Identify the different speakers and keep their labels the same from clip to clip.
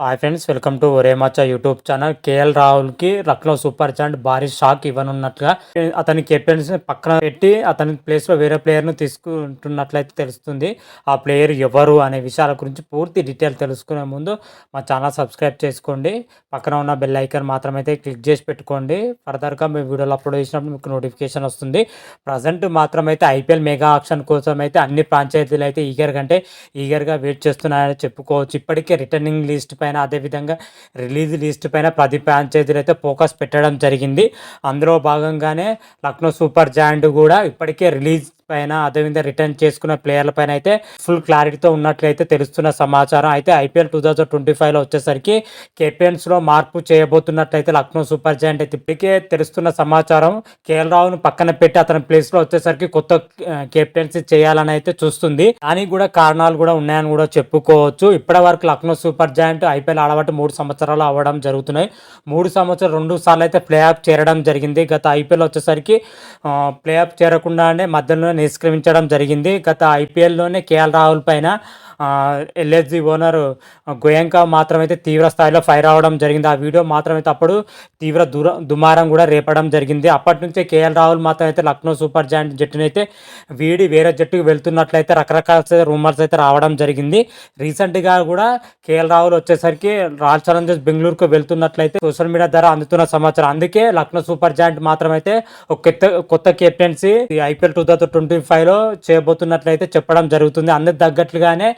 Speaker 1: Hi friends, welcome to Ore Maccha YouTube channel. KL రాహుల్కి Lucknow super giant భారీ shock ఇవ్వనున్నట్లుగా అతని కెప్టెన్సీ పక్కన పెట్టి అతని ప్లేస్లో వేరే ప్లేయర్ను తీసుకుంటున్నట్లయితే తెలుస్తుంది. ఆ ప్లేయర్ ఎవరు అనే విషయాల గురించి పూర్తి డీటెయిల్ తెలుసుకునే ముందు మా ఛానల్ సబ్స్క్రైబ్ చేసుకోండి. పక్కన ఉన్న బెల్ ఐకాన్ మాత్రమైతే క్లిక్ చేసి పెట్టుకోండి. ఫర్దర్గా మీ వీడియోలు అప్లోడ్ చేసినప్పుడు మీకు నోటిఫికేషన్ వస్తుంది. ప్రజెంట్ మాత్రమైతే ఐపీఎల్ మెగా ఆక్షన్ కోసం అయితే అన్ని ఫ్రాంచైజీలు అయితే ఈగర్గా వెయిట్ చేస్తున్నాయని చెప్పుకోవచ్చు. ఇప్పటికే రిటర్నింగ్ లిస్ట్ పైన అదేవిధంగా రిలీజ్ లిస్ట్ పైన 10 ఫ్రాంచైజీలు అయితే ఫోకస్ పెట్టడం జరిగింది. అందులో భాగంగానే లక్నో సూపర్ జాయింట్ కూడా ఇప్పటికే రిలీజ్ పైన అదేవిధంగా రిటర్న్ చేసుకున్న ప్లేయర్ల పైన అయితే ఫుల్ క్లారిటీతో ఉన్నట్లయితే తెలుస్తున్న సమాచారం. అయితే ఐపీఎల్ 2025లో వచ్చేసరికి కెప్టెన్స్లో మార్పు చేయబోతున్నట్లయితే లక్నో సూపర్ జాయింట్ అయితే ఇప్పటికే తెలుస్తున్న సమాచారం. కేఎల్ రాహుల్ను పక్కన పెట్టి అతని ప్లేస్లో వచ్చేసరికి కొత్త కెప్టెన్సీ చేయాలని అయితే చూస్తుంది. దానికి కూడా కారణాలు కూడా ఉన్నాయని కూడా చెప్పుకోవచ్చు. ఇప్పటి వరకు లక్నో సూపర్ జాయింట్ ఐపీఎల్ ఆడబట్టి 3 సంవత్సరాలు అవ్వడం జరుగుతున్నాయి. 3 సంవత్సరాలు 2 సార్లు అయితే ప్లే ఆఫ్ చేరడం జరిగింది. గత ఐపీఎల్ వచ్చేసరికి ప్లే ఆఫ్ చేరకుండానే మధ్యలో నిష్క్రమించడం జరిగింది. గత ఐపీఎల్లోనే కేఎల్ రాహుల్ పైన ఎల్ఎస్జీ ఓనర్ గోయంకా మాత్రమైతే తీవ్ర స్థాయిలో ఫైర్ అవ్వడం జరిగింది. ఆ వీడియో మాత్రమైతే అప్పుడు తీవ్ర దుమారం కూడా రేపడం జరిగింది. అప్పటి నుంచే కేఎల్ రాహుల్ మాత్రమైతే లక్నో సూపర్ జాయింట్ జట్టునైతే వీడి వేరే జట్టుకు వెళ్తున్నట్లయితే రకరకాల రూమర్స్ అయితే రావడం జరిగింది. రీసెంట్గా కూడా కేఎల్ రాహుల్ వచ్చేసరికి రాయల్ ఛాలెంజర్స్ బెంగళూరుకు వెళ్తున్నట్లయితే సోషల్ మీడియా ద్వారా అందుతున్న సమాచారం. అందుకే లక్నో సూపర్ జాయింట్ మాత్రమైతే ఒక కొత్త కెప్టెన్సీ ఐపీఎల్ 2025లో చేయబోతున్నట్లయితే చెప్పడం జరుగుతుంది. అందుకు తగ్గట్లుగానే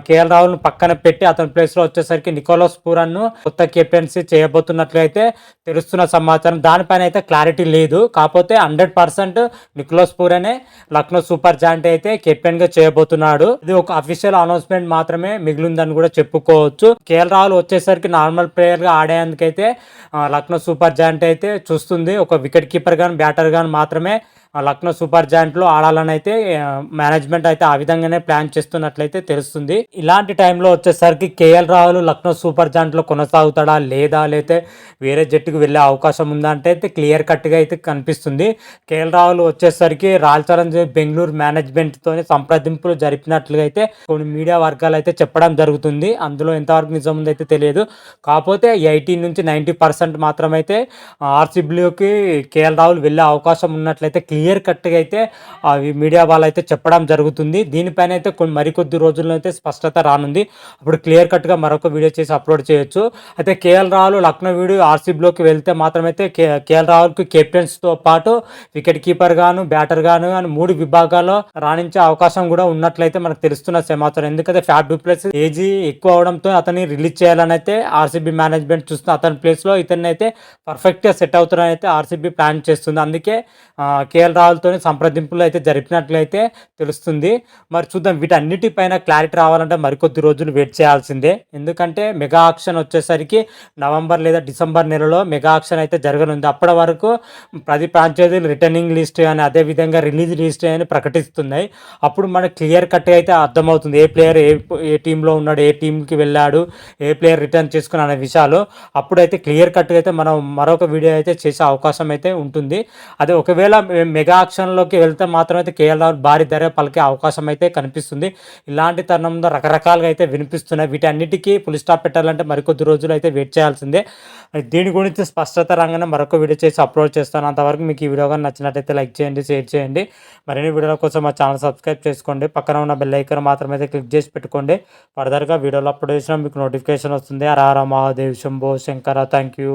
Speaker 1: కేఎల్ రాహుల్ను పక్కన పెట్టి అతని ప్లేస్లో వచ్చేసరికి నికోలస్ పూరన్ను కొత్త కెప్టెన్సీ చేయబోతున్నట్లయితే తెలుస్తున్న సమాచారం. దానిపైన అయితే క్లారిటీ లేదు. కాకపోతే 100% నికోలస్ పూరనే లక్నో సూపర్ జాయింట్ అయితే కెప్టెన్గా చేయబోతున్నాడు. ఇది ఒక అఫీషియల్ అనౌన్స్మెంట్ మాత్రమే మిగిలిందని కూడా చెప్పుకోవచ్చు. కేఎల్ రాహుల్ వచ్చేసరికి నార్మల్ ప్లేయర్గా ఆడేందుకైతే లక్నో సూపర్ జాయింట్ అయితే చూస్తుంది. ఒక వికెట్ కీపర్ కానీ బ్యాటర్ కానీ మాత్రమే లక్నో సూపర్ జాయింట్లో ఆడాలని అయితే మేనేజ్మెంట్ అయితే ఆ విధంగానే ప్లాన్ చేస్తున్నట్లయితే తెలుస్తుంది. ఇలాంటి టైంలో వచ్చేసరికి కేఎల్ రాహుల్ లక్నో సూపర్ జాయింట్లో కొనసాగుతాడా లేతే వేరే జట్టుకు వెళ్ళే అవకాశం ఉందా అంటే అయితే క్లియర్ కట్గా అయితే కనిపిస్తుంది. కేఎల్ రాహుల్ వచ్చేసరికి రాయల్ ఛాలెంజర్స్ బెంగళూరు మేనేజ్మెంట్తో సంప్రదింపులు జరిపినట్లుగా అయితే కొన్ని మీడియా వర్గాలు అయితే చెప్పడం జరుగుతుంది. అందులో ఎంతవరకు నిజం ఉందైతే తెలియదు. కాకపోతే 80 నుంచి 90% మాత్రమైతే ఆర్సీబీలోకి కేఎల్ రాహుల్ వెళ్ళే అవకాశం ఉన్నట్లయితే క్లియర్ కట్గా అయితే మీడియా వాళ్ళు అయితే చెప్పడం జరుగుతుంది. దీనిపైన అయితే మరికొద్ది రోజుల్లో అయితే స్పష్టత రానుంది. అప్పుడు క్లియర్ కట్గా మరొక వీడియో చేసి అప్లోడ్ చేయొచ్చు. అయితే కేఎల్ రాహుల్ లక్నో వీడియో ఆర్సీబీలోకి వెళ్తే మాత్రమైతే కేఎల్ రాహుల్కి కెప్టెన్స్తో పాటు వికెట్ కీపర్ గాను బ్యాటర్ గాను అని 3 విభాగాల్లో రాణించే అవకాశం కూడా ఉన్నట్లయితే మనకు తెలుస్తున్న సమాచారం. ఎందుకంటే ఫ్యాబ్ డు ప్లెసిస్ ఏజీ ఎక్కువ అవడంతో అతన్ని రిలీజ్ చేయాలని అయితే ఆర్సీబీ మేనేజ్మెంట్ చూస్తుంది. అతని ప్లేస్లో ఇతన్ని అయితే పర్ఫెక్ట్గా సెట్ అవుతారని అయితే ఆర్సీబీ ప్లాన్ చేస్తుంది. అందుకే కేఎల్ రాహుల్తో సంప్రదింపులు అయితే జరిపినట్లయితే తెలుస్తుంది. మరి చూద్దాం. వీటన్నిటిపైన క్లారిటీ రావాలంటే మరికొద్ది రోజులు వెయిట్ చేయాల్సిందే. ఎందుకంటే మెగా ఆక్షన్ వచ్చేసరికి నవంబర్ లేదా డిసెంబర్ నెలలో మెగా ఆక్షన్ అయితే జరగనుంది. అప్పటి వరకు 10 ఫ్రాంచైజీలు రిటర్నింగ్ లిస్ట్ అని అదేవిధంగా రిలీజ్ లిస్ట్ అని ప్రకటిస్తున్నాయి. అప్పుడు మనకు క్లియర్ కట్ అయితే అర్థమవుతుంది ఏ ప్లేయర్ ఏ టీంలో ఉన్నాడు, ఏ టీంకి వెళ్ళాడు, ఏ ప్లేయర్ రిటర్న్ చేసుకుని అనే విషయాలు. అప్పుడైతే క్లియర్ కట్గా అయితే మనం మరొక వీడియో అయితే చేసే అవకాశం అయితే ఉంటుంది. అదే ఒకవేళ మెగా ఆక్షన్లోకి వెళ్తే మాత్రం అయితే కేఎల్ రాహుల్ భారీ ధర పలికే అవకాశం అయితే కనిపిస్తుంది. ఇలాంటి తరుణంలో రకరకాలుగా అయితే వినిపిస్తున్నాయి. వీటన్నిటికీ ఫుల్ స్టాప్ పెట్టాలంటే మరికొద్ది రోజులు అయితే వెయిట్ చేయాల్సిందే. దీని గురించి స్పష్టత రాగానే మరొక వీడియో చేసి అప్లోడ్ చేస్తాను. అంతవరకు మీకు ఈ వీడియో కానీ నచ్చినట్టయితే లైక్ చేయండి, షేర్ చేయండి. మరిన్ని వీడియోల కోసం మా ఛానల్ సబ్స్క్రైబ్ చేసుకోండి. పక్కన ఉన్న బెల్ ఐకాన్ మాత్రమైతే క్లిక్ చేసి పెట్టుకోండి. ఫర్దర్గా వీడియోలు అప్లోడ్ చేసినా మీకు నోటిఫికేషన్ వస్తుంది. హర హర మహాదేవ్ శంభో శంకర. Thank you.